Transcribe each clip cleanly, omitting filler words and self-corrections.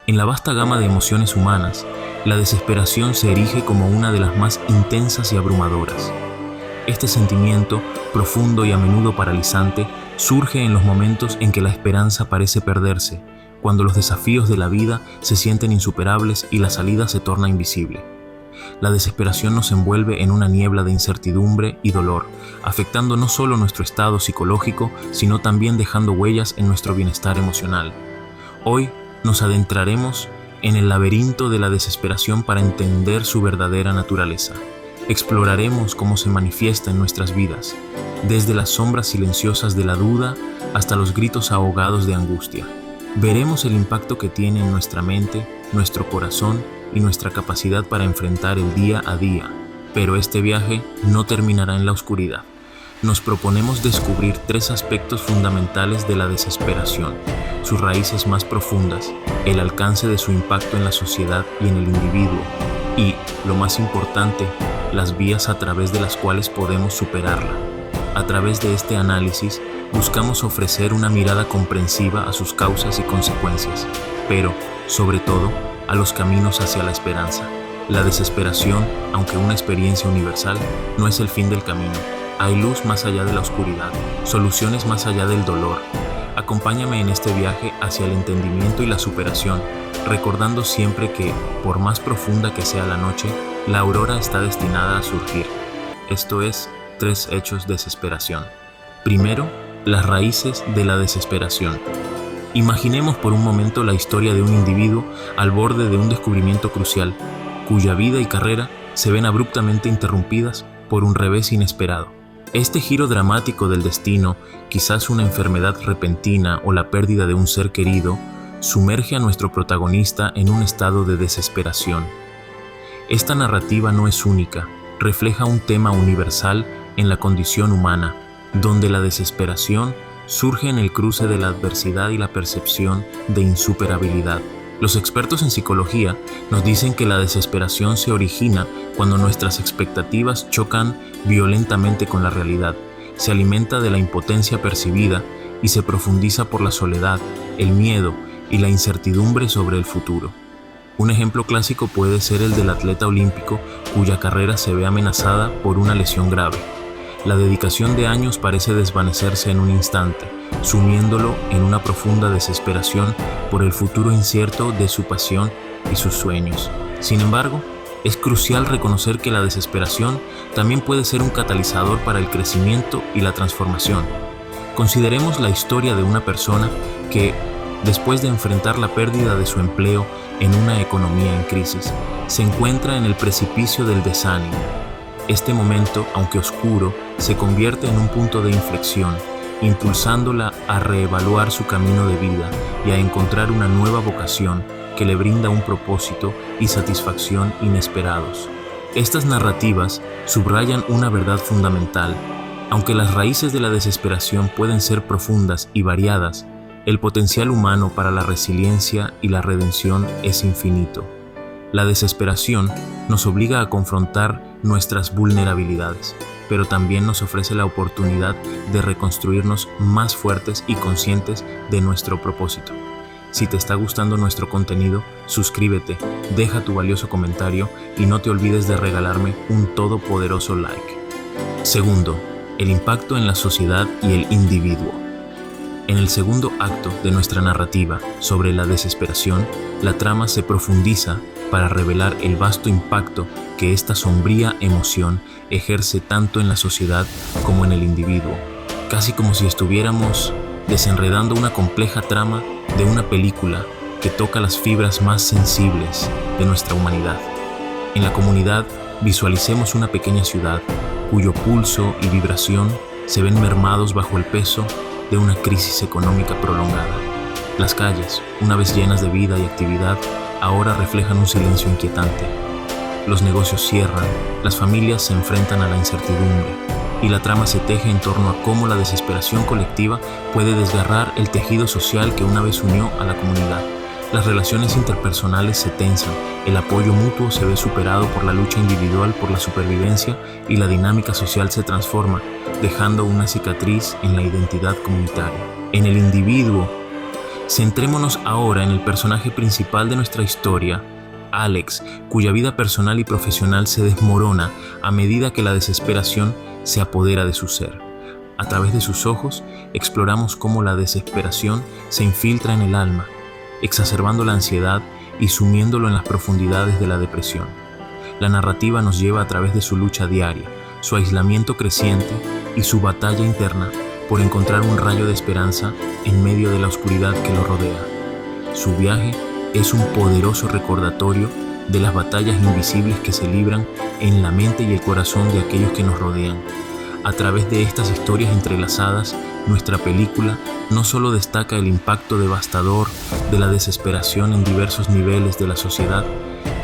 En la vasta gama de emociones humanas, la desesperación se erige como una de las más intensas y abrumadoras. Este sentimiento, profundo y a menudo paralizante, surge en los momentos en que la esperanza parece perderse, cuando los desafíos de la vida se sienten insuperables y la salida se torna invisible. La desesperación nos envuelve en una niebla de incertidumbre y dolor, afectando no solo nuestro estado psicológico, sino también dejando huellas en nuestro bienestar emocional. Hoy nos adentraremos en el laberinto de la desesperación para entender su verdadera naturaleza. Exploraremos cómo se manifiesta en nuestras vidas, desde las sombras silenciosas de la duda hasta los gritos ahogados de angustia. Veremos el impacto que tiene en nuestra mente, nuestro corazón y nuestra capacidad para enfrentar el día a día. Pero este viaje no terminará en la oscuridad. Nos proponemos descubrir 3 aspectos fundamentales de la desesperación: sus raíces más profundas, el alcance de su impacto en la sociedad y en el individuo, y, lo más importante, las vías a través de las cuales podemos superarla. A través de este análisis, buscamos ofrecer una mirada comprensiva a sus causas y consecuencias, pero, sobre todo, a los caminos hacia la esperanza. La desesperación, aunque una experiencia universal, no es el fin del camino. Hay luz más allá de la oscuridad, soluciones más allá del dolor. Acompáñame en este viaje hacia el entendimiento y la superación, recordando siempre que, por más profunda que sea la noche, la aurora está destinada a surgir. Esto es 3 hechos de desesperación. Primero, las raíces de la desesperación. Imaginemos por un momento la historia de un individuo al borde de un descubrimiento crucial, cuya vida y carrera se ven abruptamente interrumpidas por un revés inesperado. Este giro dramático del destino, quizás una enfermedad repentina o la pérdida de un ser querido, sumerge a nuestro protagonista en un estado de desesperación. Esta narrativa no es única, refleja un tema universal en la condición humana, donde la desesperación surge en el cruce de la adversidad y la percepción de insuperabilidad. Los expertos en psicología nos dicen que la desesperación se origina cuando nuestras expectativas chocan violentamente con la realidad, se alimenta de la impotencia percibida y se profundiza por la soledad, el miedo y la incertidumbre sobre el futuro. Un ejemplo clásico puede ser el del atleta olímpico cuya carrera se ve amenazada por una lesión grave. La dedicación de años parece desvanecerse en un instante, sumiéndolo en una profunda desesperación por el futuro incierto de su pasión y sus sueños. Sin embargo, es crucial reconocer que la desesperación también puede ser un catalizador para el crecimiento y la transformación. Consideremos la historia de una persona que, después de enfrentar la pérdida de su empleo en una economía en crisis, se encuentra en el precipicio del desánimo. Este momento, aunque oscuro, se convierte en un punto de inflexión, impulsándola a reevaluar su camino de vida y a encontrar una nueva vocación que le brinda un propósito y satisfacción inesperados. Estas narrativas subrayan una verdad fundamental. Aunque las raíces de la desesperación pueden ser profundas y variadas, el potencial humano para la resiliencia y la redención es infinito. La desesperación nos obliga a confrontar nuestras vulnerabilidades, pero también nos ofrece la oportunidad de reconstruirnos más fuertes y conscientes de nuestro propósito. Si te está gustando nuestro contenido, suscríbete, deja tu valioso comentario y no te olvides de regalarme un todopoderoso like. Segundo, el impacto en la sociedad y el individuo. En el segundo acto de nuestra narrativa sobre la desesperación, la trama se profundiza para revelar el vasto impacto que esta sombría emoción ejerce tanto en la sociedad como en el individuo, casi como si estuviéramos desenredando una compleja trama de una película que toca las fibras más sensibles de nuestra humanidad. En la comunidad, visualicemos una pequeña ciudad cuyo pulso y vibración se ven mermados bajo el peso de una crisis económica prolongada. Las calles, una vez llenas de vida y actividad, ahora reflejan un silencio inquietante. Los negocios cierran, las familias se enfrentan a la incertidumbre, y la trama se teje en torno a cómo la desesperación colectiva puede desgarrar el tejido social que una vez unió a la comunidad. Las relaciones interpersonales se tensan, el apoyo mutuo se ve superado por la lucha individual por la supervivencia y la dinámica social se transforma, dejando una cicatriz en la identidad comunitaria. En el individuo Centrémonos ahora en el personaje principal de nuestra historia, Alex, cuya vida personal y profesional se desmorona a medida que la desesperación se apodera de su ser. A través de sus ojos, exploramos cómo la desesperación se infiltra en el alma, exacerbando la ansiedad y sumiéndolo en las profundidades de la depresión. La narrativa nos lleva a través de su lucha diaria, su aislamiento creciente y su batalla interna por encontrar un rayo de esperanza en medio de la oscuridad que lo rodea. Su viaje es un poderoso recordatorio de las batallas invisibles que se libran en la mente y el corazón de aquellos que nos rodean. A través de estas historias entrelazadas, nuestra película no solo destaca el impacto devastador de la desesperación en diversos niveles de la sociedad,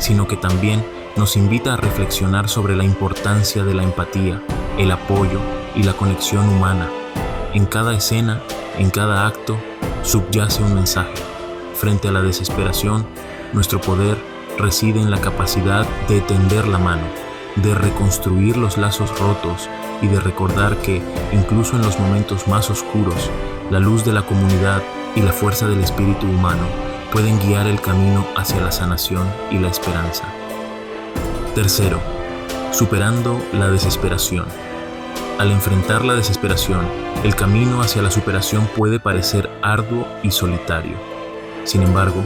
sino que también nos invita a reflexionar sobre la importancia de la empatía, el apoyo y la conexión humana. En cada escena, en cada acto, subyace un mensaje. Frente a la desesperación, nuestro poder reside en la capacidad de tender la mano, de reconstruir los lazos rotos y de recordar que, incluso en los momentos más oscuros, la luz de la comunidad y la fuerza del espíritu humano pueden guiar el camino hacia la sanación y la esperanza. Tercero, superando la desesperación. Al enfrentar la desesperación, el camino hacia la superación puede parecer arduo y solitario. Sin embargo,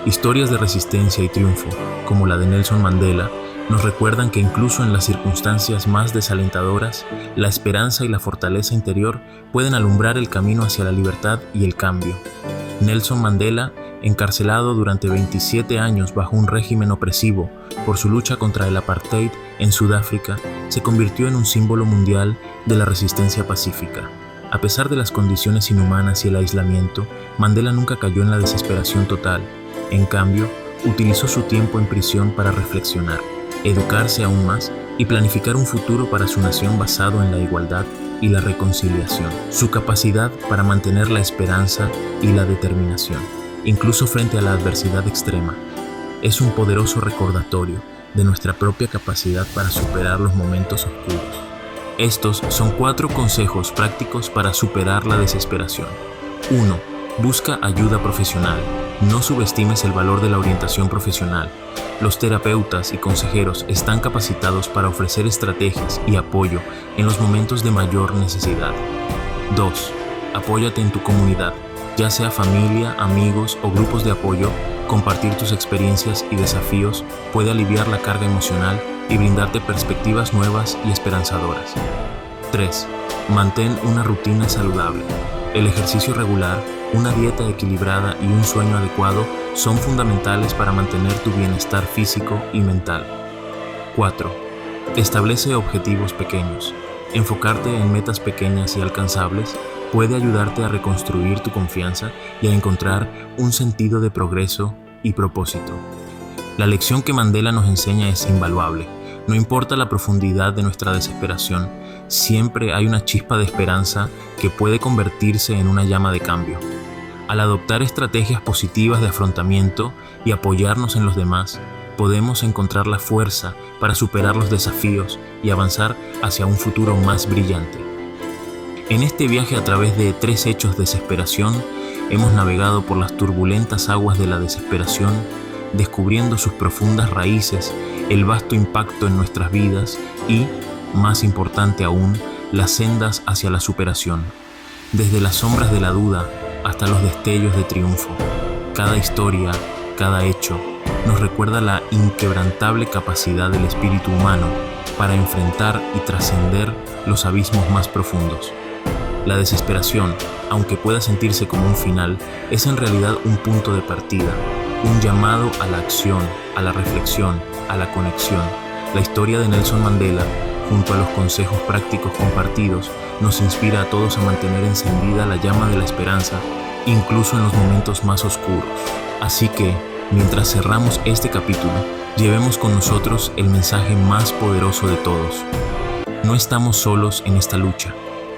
historias de resistencia y triunfo, como la de Nelson Mandela, nos recuerdan que incluso en las circunstancias más desalentadoras, la esperanza y la fortaleza interior pueden alumbrar el camino hacia la libertad y el cambio. Nelson Mandela, encarcelado durante 27 años bajo un régimen opresivo por su lucha contra el apartheid en Sudáfrica, se convirtió en un símbolo mundial de la resistencia pacífica. A pesar de las condiciones inhumanas y el aislamiento, Mandela nunca cayó en la desesperación total. En cambio, utilizó su tiempo en prisión para reflexionar, educarse aún más y planificar un futuro para su nación basado en la igualdad y la reconciliación. Su capacidad para mantener la esperanza y la determinación, incluso frente a la adversidad extrema, es un poderoso recordatorio de nuestra propia capacidad para superar los momentos oscuros. Estos son 4 consejos prácticos para superar la desesperación. 1. Busca ayuda profesional. No subestimes el valor de la orientación profesional. Los terapeutas y consejeros están capacitados para ofrecer estrategias y apoyo en los momentos de mayor necesidad. 2. Apóyate en tu comunidad, ya sea familia, amigos o grupos de apoyo. Compartir tus experiencias y desafíos puede aliviar la carga emocional y brindarte perspectivas nuevas y esperanzadoras. 3. Mantén una rutina saludable. El ejercicio regular, una dieta equilibrada y un sueño adecuado son fundamentales para mantener tu bienestar físico y mental. 4. Establece objetivos pequeños. Enfocarte en metas pequeñas y alcanzables puede ayudarte a reconstruir tu confianza y a encontrar un sentido de progreso y propósito. La lección que Mandela nos enseña es invaluable. No importa la profundidad de nuestra desesperación, siempre hay una chispa de esperanza que puede convertirse en una llama de cambio. Al adoptar estrategias positivas de afrontamiento y apoyarnos en los demás, podemos encontrar la fuerza para superar los desafíos y avanzar hacia un futuro más brillante. En este viaje a través de 3 hechos de desesperación, hemos navegado por las turbulentas aguas de la desesperación, descubriendo sus profundas raíces, el vasto impacto en nuestras vidas y, más importante aún, las sendas hacia la superación. Desde las sombras de la duda hasta los destellos de triunfo, cada historia, cada hecho, nos recuerda la inquebrantable capacidad del espíritu humano para enfrentar y trascender los abismos más profundos. La desesperación, aunque pueda sentirse como un final, es en realidad un punto de partida, un llamado a la acción, a la reflexión, a la conexión. La historia de Nelson Mandela, junto a los consejos prácticos compartidos, nos inspira a todos a mantener encendida la llama de la esperanza, incluso en los momentos más oscuros. Así que, mientras cerramos este capítulo, llevemos con nosotros el mensaje más poderoso de todos. No estamos solos en esta lucha.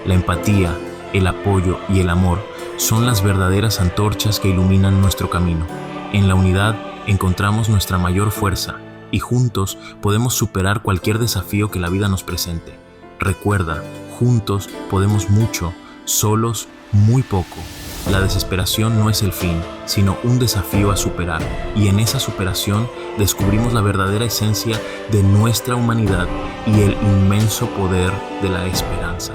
La empatía, el apoyo y el amor son las verdaderas antorchas que iluminan nuestro camino. En la unidad encontramos nuestra mayor fuerza y juntos podemos superar cualquier desafío que la vida nos presente. Recuerda, juntos podemos mucho, solos muy poco. La desesperación no es el fin, sino un desafío a superar, y en esa superación descubrimos la verdadera esencia de nuestra humanidad y el inmenso poder de la esperanza.